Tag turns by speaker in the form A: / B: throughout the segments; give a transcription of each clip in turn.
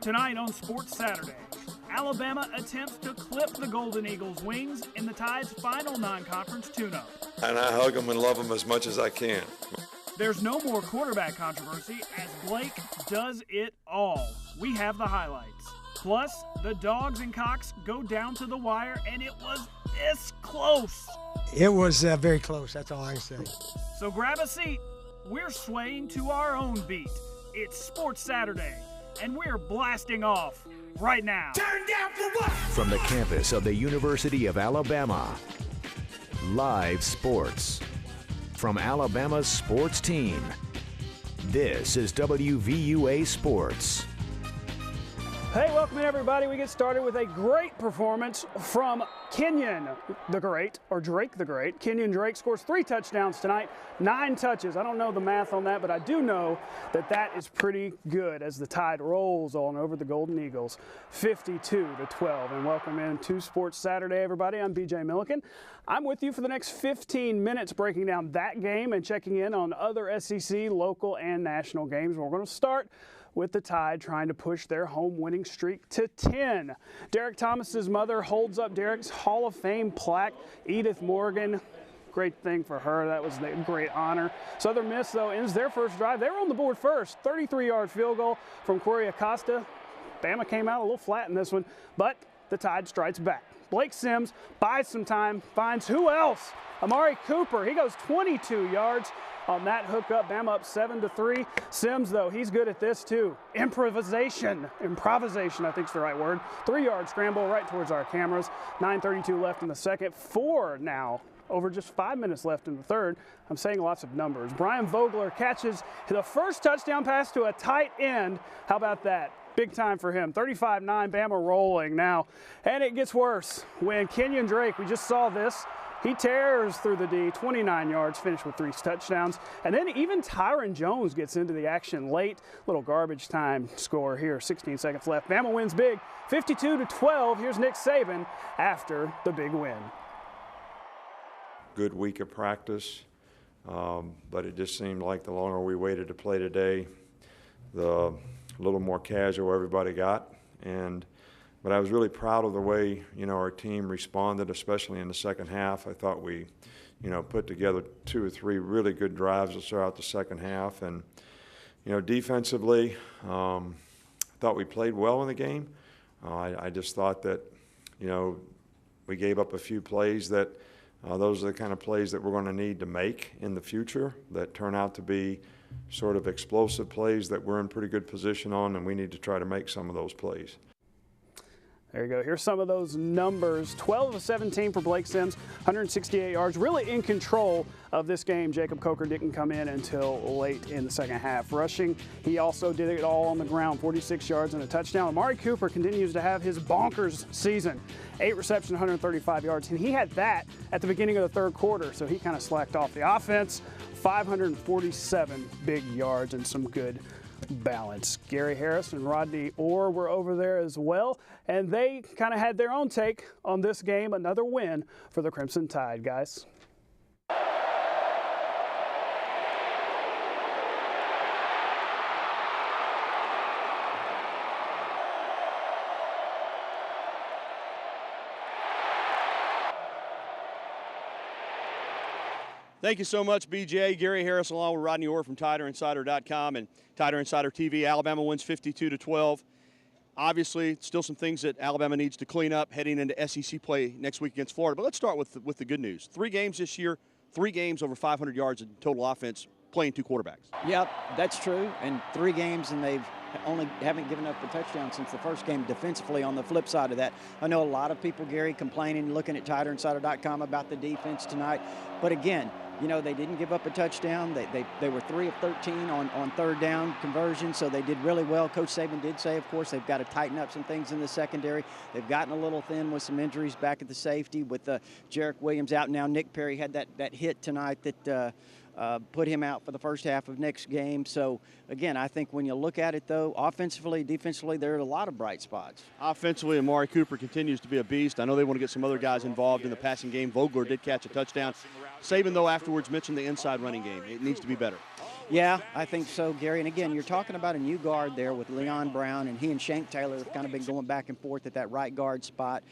A: Tonight on Sports Saturday, Alabama attempts to clip the Golden Eagles' wings in the Tide's final non-conference tune-up.
B: And I hug them and love them as much as I can.
A: There's no more quarterback controversy as Blake does it all. We have the highlights. Plus, the Dogs and Cox go down to the wire, and it was this close.
C: It was very close, that's all I can say.
A: So grab a seat. We're swaying to our own beat. It's Sports Saturday, and we're blasting off right now.
D: Turn down for what?
E: From the campus of the University of Alabama, live sports from Alabama's sports team. This is WVUA Sports.
A: Hey, welcome in everybody. We get started with a great performance from Kenyon the Great, or Drake the Great. Kenyon Drake scores 3 touchdowns tonight, 9 touches. I don't know the math on that, but I do know that that is pretty good as the Tide rolls on over the Golden Eagles, 52-12. And welcome in to Sports Saturday, everybody. I'm BJ Millican. I'm with you for the next 15 minutes breaking down that game and checking in on other SEC, local, and national games. We're going to start with the Tide trying to push their home winning streak to 10. Derek Thomas's mother holds up Derek's Hall of Fame plaque. Edith Morgan, great thing for her. That was a great honor. Southern Miss, though, ends their first drive. They were on the board first. 33-yard field goal from Corey Acosta. Bama came out a little flat in this one, but the Tide strikes back. Blake Sims buys some time, finds who else? Amari Cooper. He goes 22 yards. On that hookup, Bama up 7-3. Sims, though, he's good at this too. Improvisation, I think's the right word. 3-yard scramble right towards our cameras. 9:32 left in the second. 4 now. Over just 5 minutes left in the third. I'm saying lots of numbers. Brian Vogler catches the first touchdown pass to a tight end. How about that? Big time for him. 35-9, Bama rolling now. And it gets worse when Kenyon Drake, we just saw this, he tears through the D, 29 yards, finished with 3 touchdowns. And then even Tyron Jones gets into the action late. Little garbage time score here, 16 seconds left. Bama wins big, 52-12. Here's Nick Saban after the big win.
B: Good week of practice, but it just seemed like the longer we waited to play today, the little more casual everybody got. But I was really proud of the way, our team responded, especially in the second half. I thought we, put together 2 or 3 really good drives to start out the second half. And, defensively, I thought we played well in the game. I just thought that, we gave up a few plays that those are the kind of plays that we're going to need to make in the future that turn out to be sort of explosive plays that we're in pretty good position on, and we need to try to make some of those plays.
A: There you go. Here's some of those numbers. 12 of 17 for Blake Sims, 168 yards. Really in control of this game. Jacob Coker didn't come in until late in the second half. Rushing, he also did it all on the ground, 46 yards and a touchdown. Amari Cooper continues to have his bonkers season. 8 receptions, 135 yards. And he had that at the beginning of the third quarter, so he kind of slacked off. The offense, 547 big yards and some good balance. Gary Harris and Rodney Orr were over there as well, and they kind of had their own take on this game. Another win for the Crimson Tide, guys.
F: Thank you so much, BJ. Gary Harris along with Rodney Orr from TiderInsider.com and Tider Insider TV. Alabama wins 52-12. Obviously, still some things that Alabama needs to clean up heading into SEC play next week against Florida. But let's start with the good news. 3 games this year, 3 games over 500 yards in total offense, playing 2 quarterbacks.
G: Yep, that's true. And 3 games, and they've haven't given up a touchdown since the first game defensively. On the flip side of that, I know a lot of people, Gary, complaining, looking at TiderInsider.com about the defense tonight. But again, they didn't give up a touchdown. They were 3 of 13 on third down conversion, so they did really well. Coach Saban did say, of course, they've got to tighten up some things in the secondary. They've gotten a little thin with some injuries back at the safety with Jarek Williams out now. Nick Perry had that hit tonight that put him out for the first half of next game. So, again, I think when you look at it, though, offensively, defensively, there are a lot of bright spots.
F: Offensively, Amari Cooper continues to be a beast. I know they want to get some other guys involved in the passing game. Vogler did catch a touchdown. Saban, though, afterwards mentioned the inside running game. It needs to be better.
G: Yeah, I think so, Gary. And again, you're talking about a new guard there with Leon Brown, and he and Shank Taylor have kind of been going back and forth at that right guard spot.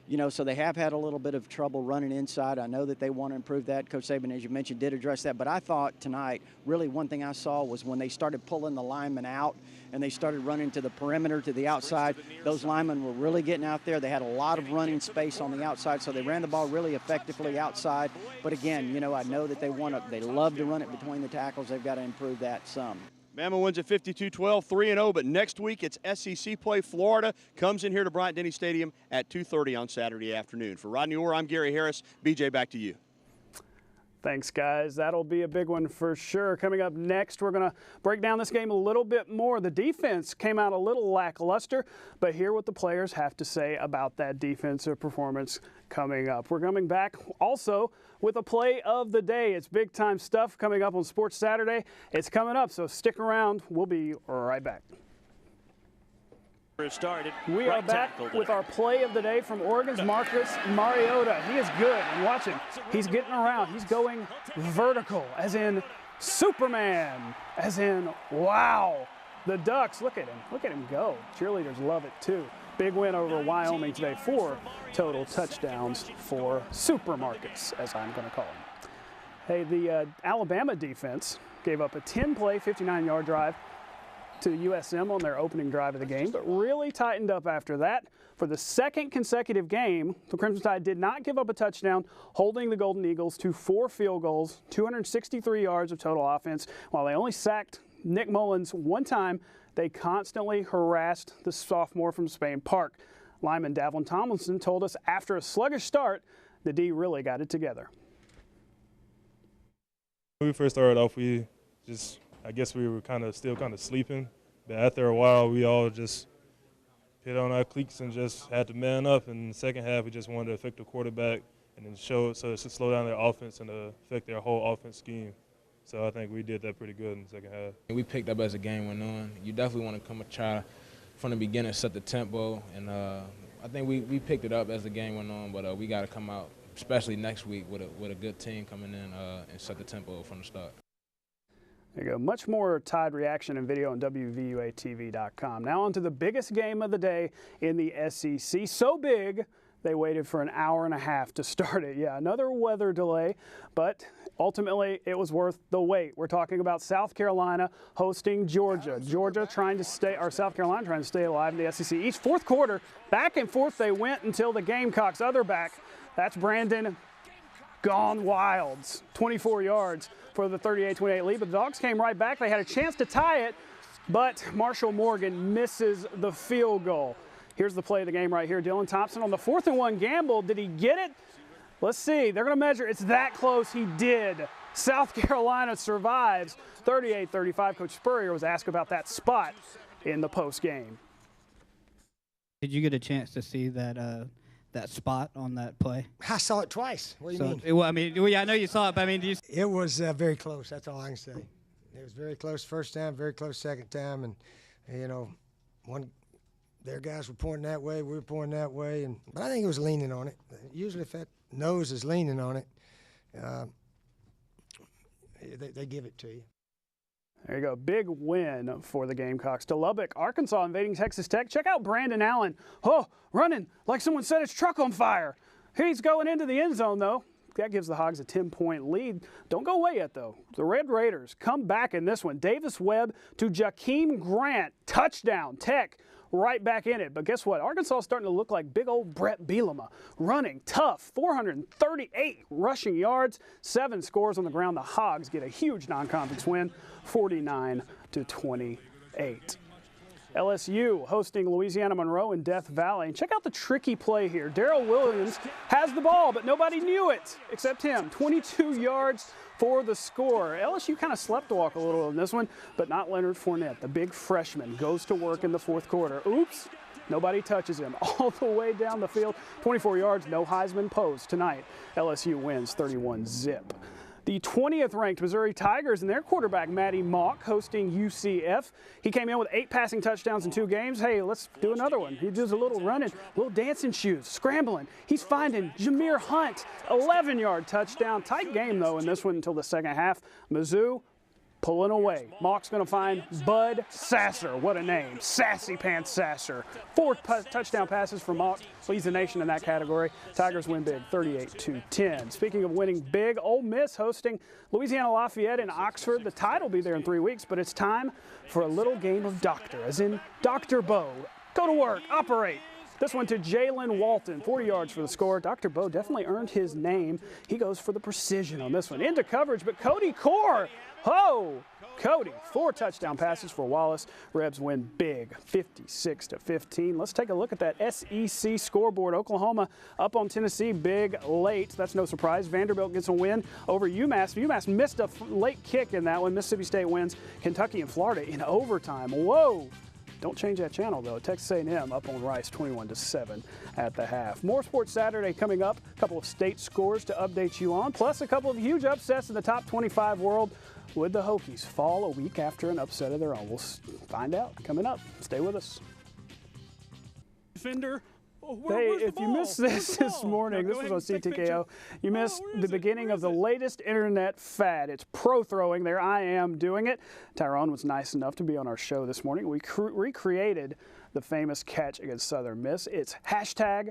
G: You know, so they have had a little bit of trouble running inside. I know that they want to improve that. Coach Saban, as you mentioned, did address that. But I thought tonight, really one thing I saw was when they started pulling the linemen out and they started running to the perimeter, to the outside, those linemen were really getting out there. They had a lot of running space on the outside, so they ran the ball really effectively outside. But again, you know, I know that they love to run it between the tackles. They've got to improve that some.
F: Bama wins at 52-12, 3-0, but next week it's SEC play. Florida comes in here to Bryant-Denny Stadium at 2:30 on Saturday afternoon. For Rodney Orr, I'm Gary Harris. BJ, back to you.
A: Thanks, guys. That'll be a big one for sure. Coming up next, we're going to break down this game a little bit more. The defense came out a little lackluster, but hear what the players have to say about that defensive performance coming up. We're coming back also with a play of the day. It's big-time stuff coming up on Sports Saturday. It's coming up, so stick around. We'll be right back. We are back with our play of the day from Oregon's Marcus Mariota. He is good. And watch him. He's getting around. He's going vertical, as in Superman, as in wow. The Ducks, look at him. Look at him go. Cheerleaders love it too. Big win over Wyoming today. 4 total touchdowns for Super Marcus, as I'm going to call him. Hey, the Alabama defense gave up a 10-play, 59-yard drive to USM on their opening drive of the game, but really tightened up after that. For the second consecutive game, the Crimson Tide did not give up a touchdown, holding the Golden Eagles to 4 field goals, 263 yards of total offense. While they only sacked Nick Mullins one time, they constantly harassed the sophomore from Spain Park. Lineman Davlin Tomlinson told us after a sluggish start, the D really got it together.
D: When we first started off, I guess we were still sleeping, but after a while we all just hit on our cleats and just had to man up. In the second half, we just wanted to affect the quarterback and then so it should slow down their offense and affect their whole offense scheme. So I think we did that pretty good in the second half.
H: We picked up as the game went on. You definitely want to come and try from the beginning, set the tempo, and I think we picked it up as the game went on, but we got to come out, especially next week, with a good team coming in and set the tempo from the start.
A: There you go. Much more Tide reaction and video on WVUATV.com. Now on to the biggest game of the day in the SEC. So big, they waited for an hour and a half to start it. Yeah, another weather delay, but ultimately it was worth the wait. We're talking about South Carolina hosting Georgia. South Carolina trying to stay alive in the SEC. Each fourth quarter, back and forth they went until the Gamecocks' other back, that's Brandon Gone Wilds, 24 yards for the 38-28 lead. But the Dogs came right back. They had a chance to tie it, but Marshall Morgan misses the field goal. Here's the play of the game right here. Dylan Thompson on the 4th-and-1 gamble. Did he get it? Let's see. They're going to measure. It's that close. He did. South Carolina survives 38-35. Coach Spurrier was asked about that spot in the post game.
I: Did you get a chance to see that that spot on that play?
C: I saw it twice. What do you mean?
I: I know you saw it, but
C: It was very close. That's all I can say. It was very close first time, very close second time, and their guys were pointing that way, we were pointing that way, but I think it was leaning on it. Usually, if that nose is leaning on it, they give it to you.
A: There you go. Big win for the Gamecocks. To Lubbock, Arkansas invading Texas Tech. Check out Brandon Allen. Oh, running like someone set his truck on fire. He's going into the end zone, though. That gives the Hogs a 10-point lead. Don't go away yet, though. The Red Raiders come back in this one. Davis Webb to Jakeem Grant. Touchdown. Tech right back in it. But guess what? Arkansas is starting to look like big old Brett Bielema. Running tough. 438 rushing yards. 7 scores on the ground. The Hogs get a huge non-conference win. 49-28. LSU hosting Louisiana Monroe in Death Valley. And check out the tricky play here. Darrell Williams has the ball, but nobody knew it except him. 22 yards for the score. LSU kind of sleptwalk a little in this one, but not Leonard Fournette. The big freshman goes to work in the fourth quarter. Oops, nobody touches him. All the way down the field, 24 yards, no Heisman pose tonight. LSU wins 31-zip. The 20th ranked Missouri Tigers and their quarterback, Matty Mock, hosting UCF. He came in with 8 passing touchdowns in 2 games. Hey, let's do another one. He does a little running, little dancing shoes, scrambling. He's finding Jameer Hunt, 11-yard touchdown. Tight game, though, in this one until the second half. Mizzou Pulling away. Mock's going to find Bud Sasser. What a name. Sassy Pants Sasser. 4 touchdown passes for Mock. Leads the nation in that category. Tigers win big, 38-10. Speaking of winning big, Ole Miss hosting Louisiana Lafayette in Oxford. The Tide will be there in 3 weeks, but it's time for a little game of doctor, as in Dr. Bo. Go to work. Operate. This one to Jalen Walton, 40 yards for the score. Dr. Bo definitely earned his name. He goes for the precision on this one. Into coverage, but Cody Core. Oh, Cody, 4 touchdown passes for Wallace. Rebs win big, 56-15. Let's take a look at that SEC scoreboard. Oklahoma up on Tennessee big late. That's no surprise. Vanderbilt gets a win over UMass. UMass missed a late kick in that one. Mississippi State wins Kentucky and Florida in overtime. Whoa. Don't change that channel, though. Texas A&M up on Rice 21-7 at the half. More Sports Saturday coming up. A couple of state scores to update you on, plus a couple of huge upsets in the top 25 world. Would the Hokies fall a week after an upset of their own? We'll find out coming up. Stay with us.
J: Defender. Oh,
A: Hey, if you missed this morning, this was on CTKO. You missed the beginning of the latest internet fad. It's pro throwing. There I am doing it. Tyrone was nice enough to be on our show this morning. We recreated the famous catch against Southern Miss. It's hashtag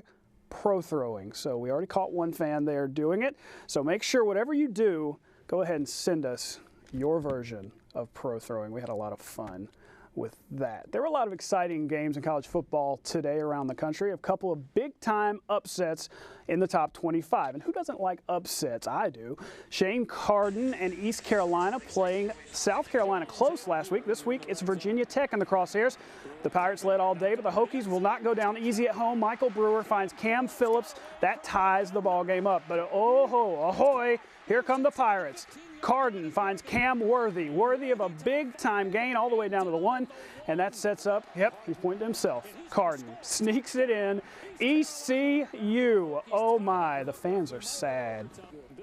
A: pro throwing. So we already caught one fan there doing it. So make sure whatever you do, go ahead and send us your version of pro throwing. We had a lot of fun with that. There were a lot of exciting games in college football today around the country. A couple of big-time upsets in the top 25. And who doesn't like upsets? I do. Shane Carden and East Carolina playing South Carolina close last week. This week, it's Virginia Tech in the crosshairs. The Pirates led all day, but the Hokies will not go down easy at home. Michael Brewer finds Cam Phillips. That ties the ball game up. But oh-ho, ahoy, here come the Pirates. Carden finds Cam worthy of a big-time gain all the way down to the 1, and that sets up, yep, he's pointing to himself. Carden sneaks it in. ECU, oh my, the fans are sad.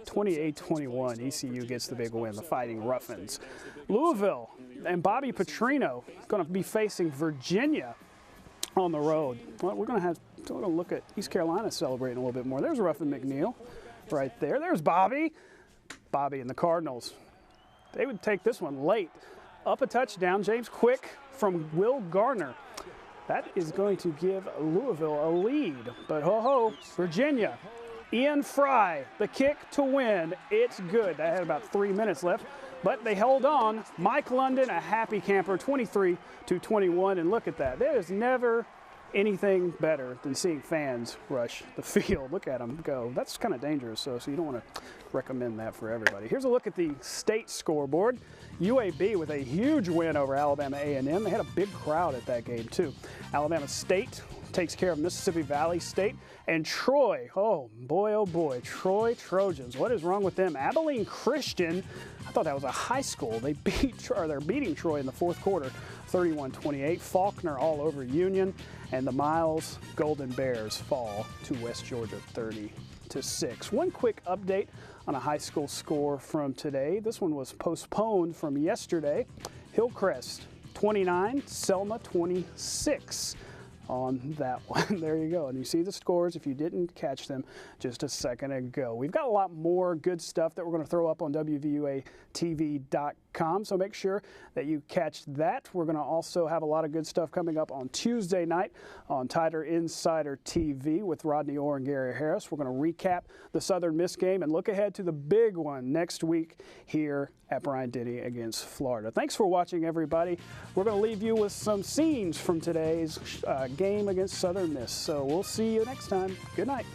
A: 28-21, ECU gets the big win, the Fighting Roughins. Louisville and Bobby Petrino going to be facing Virginia on the road. Well, we're going to look at East Carolina celebrating a little bit more. There's Ruffin McNeil right there. There's Bobby. Bobby and the Cardinals, they would take this one late. Up a touchdown, James Quick from Will Garner. That is going to give Louisville a lead. But ho-ho, Virginia, Ian Fry, the kick to win. It's good. They had about 3 minutes left, but they held on. Mike London, a happy camper, 23-21, and look at that. There is never anything better than seeing fans rush the field. Look at them go. That's kind of dangerous, so you don't want to recommend that for everybody. Here's a look at the state scoreboard. UAB with a huge win over Alabama A&M. They had a big crowd at that game, too. Alabama State takes care of Mississippi Valley State. And Troy, oh boy, Troy Trojans. What is wrong with them? Abilene Christian, I thought that was a high school. They're beating Troy in the fourth quarter, 31-28. Faulkner all over Union. And the Miles Golden Bears fall to West Georgia 30-6. One quick update on a high school score from today. This one was postponed from yesterday. Hillcrest 29, Selma 26 on that one. There you go. And you see the scores if you didn't catch them just a second ago. We've got a lot more good stuff that we're going to throw up on WVUATV.com, so make sure that you catch that. We're going to also have a lot of good stuff coming up on Tuesday night on Tider Insider TV with Rodney Orr and Gary Harris. We're going to recap the Southern Miss game and look ahead to the big one next week here at Bryant-Denny against Florida. Thanks for watching, everybody. We're going to leave you with some scenes from today's game against Southern Miss. So we'll see you next time. Good night.